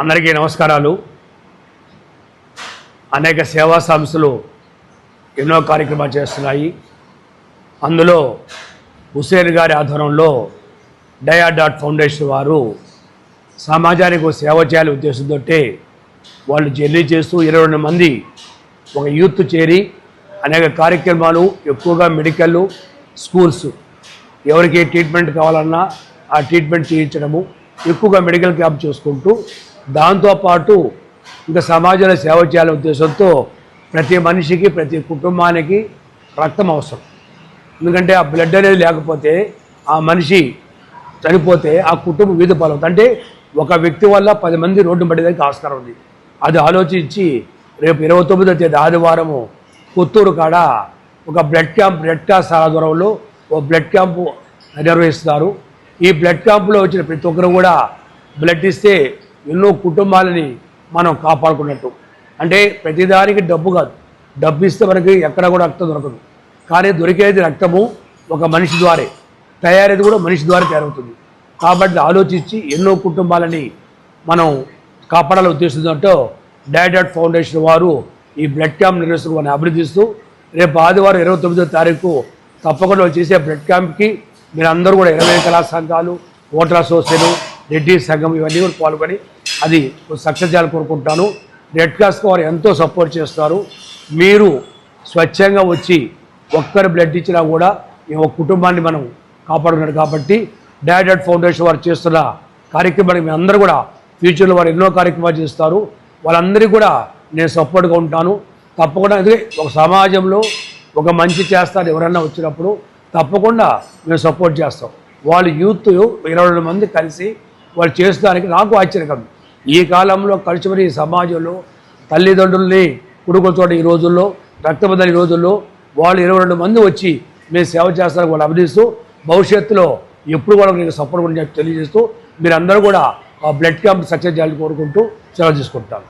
అందరికీ నమస్కారాలు. అనేక సేవా సంస్థలు ఎన్నో కార్యక్రమాలు చేస్తున్నాయి. అందులో హుసేన్ గారి ఆధ్వర్యంలో డయా ఫౌండేషన్ వారు సమాజానికి సేవ చేయాలి ఉద్దేశంతో వాళ్ళు జర్నీ చేస్తూ 22 మంది ఒక యూత్ చేరి అనేక కార్యక్రమాలు, ఎక్కువగా మెడికల్, స్కూల్స్, ఎవరికి ట్రీట్మెంట్ కావాలన్నా ఆ ట్రీట్మెంట్ చేయించడము, ఎక్కువగా మెడికల్ క్యాంప్ చూసుకుంటూ దాంతోపాటు ఇంకా సమాజంలో సేవ చేయాలనే ఉద్దేశంతో ప్రతి మనిషికి, ప్రతి కుటుంబానికి రక్తం అవసరం. ఎందుకంటే ఆ బ్లడ్ అనేది లేకపోతే ఆ మనిషి చనిపోతే ఆ కుటుంబం వీధి పాలవుతుంది. అంటే ఒక వ్యక్తి వల్ల 10 మంది రోడ్డు పడేదానికి ఆస్కారం ఉంది. అది ఆలోచించి రేపు 29వ తేదీ ఆదివారము కొత్తూరు కాడ ఒక బ్లడ్ క్యాంప్ ఆధ్వర్యంలో ఒక బ్లడ్ క్యాంపు నిర్వహిస్తున్నారు. ఈ బ్లడ్ క్యాంపులో వచ్చిన ప్రతి ఒక్కరు కూడా బ్లడ్ ఇస్తే ఎన్నో కుటుంబాలని మనం కాపాడుకున్నట్టు. అంటే ప్రతిదానికి డబ్బు కాదు, డబ్బు ఇస్తే మనకి ఎక్కడ కూడా రక్తం దొరకదు. కానీ దొరికేది రక్తము ఒక మనిషి ద్వారే, తయారేది కూడా మనిషి ద్వారా తయారవుతుంది. కాబట్టి ఆలోచించి ఎన్నో కుటుంబాలని మనం కాపాడాలని ఉద్దేశంతో డయా ఫౌండేషన్ వారు ఈ బ్లడ్ క్యాంప్ నిర్వహిస్తున్న అభివృద్ధిస్తూ రేపు ఆదివారం 29వ తారీఖు తప్పకుండా చేసే బ్లడ్ క్యాంప్కి మీరందరూ కూడా 20 కళా సంఘాలు, ఓటర్ అసోసియేషన్, రెడ్డి సంఘం ఇవన్నీ కూడా పాల్గొని అది సక్సెస్ చేయాలని కోరుకుంటాను. రెడ్ క్రాస్కి వారు ఎంతో సపోర్ట్ చేస్తారు. మీరు స్వచ్ఛంగా వచ్చి ఒక్కరు బ్లడ్ ఇచ్చినా కూడా ఈ ఒక కుటుంబాన్ని మనం కాపాడుకున్నాడు. కాబట్టి డయా ఫౌండేషన్ వారు చేస్తున్న కార్యక్రమానికి మీ అందరూ కూడా ఫ్యూచర్లో వారు ఎన్నో కార్యక్రమాలు చేస్తారు. వాళ్ళందరికీ కూడా నేను సపోర్ట్గా ఉంటాను. తప్పకుండా అదే ఒక సమాజంలో ఒక మంచి చేస్తారు ఎవరన్నా వచ్చినప్పుడు తప్పకుండా మేము సపోర్ట్ చేస్తాం. వాళ్ళు యూత్ 22 మంది కలిసి వాళ్ళు చేస్తానికి నాకు ఆశ్చర్యం. ఈ కాలంలో కలిసిమరి ఈ సమాజంలో తల్లిదండ్రుల్ని కొడుకులతో ఈ రోజుల్లో రక్తబద్ధ ఈ రోజుల్లో వాళ్ళు 22 మంది వచ్చి మేము సేవ చేస్తారని వాళ్ళు అభినందిస్తూ భవిష్యత్తులో ఎప్పుడు కూడా మీకు సపోర్ట్ గురించి తెలియజేస్తూ మీరందరూ కూడా ఆ బ్లడ్ క్యాంప్ సక్సెస్ చేయాలని కోరుకుంటూ సెలవు తీసుకుంటాను.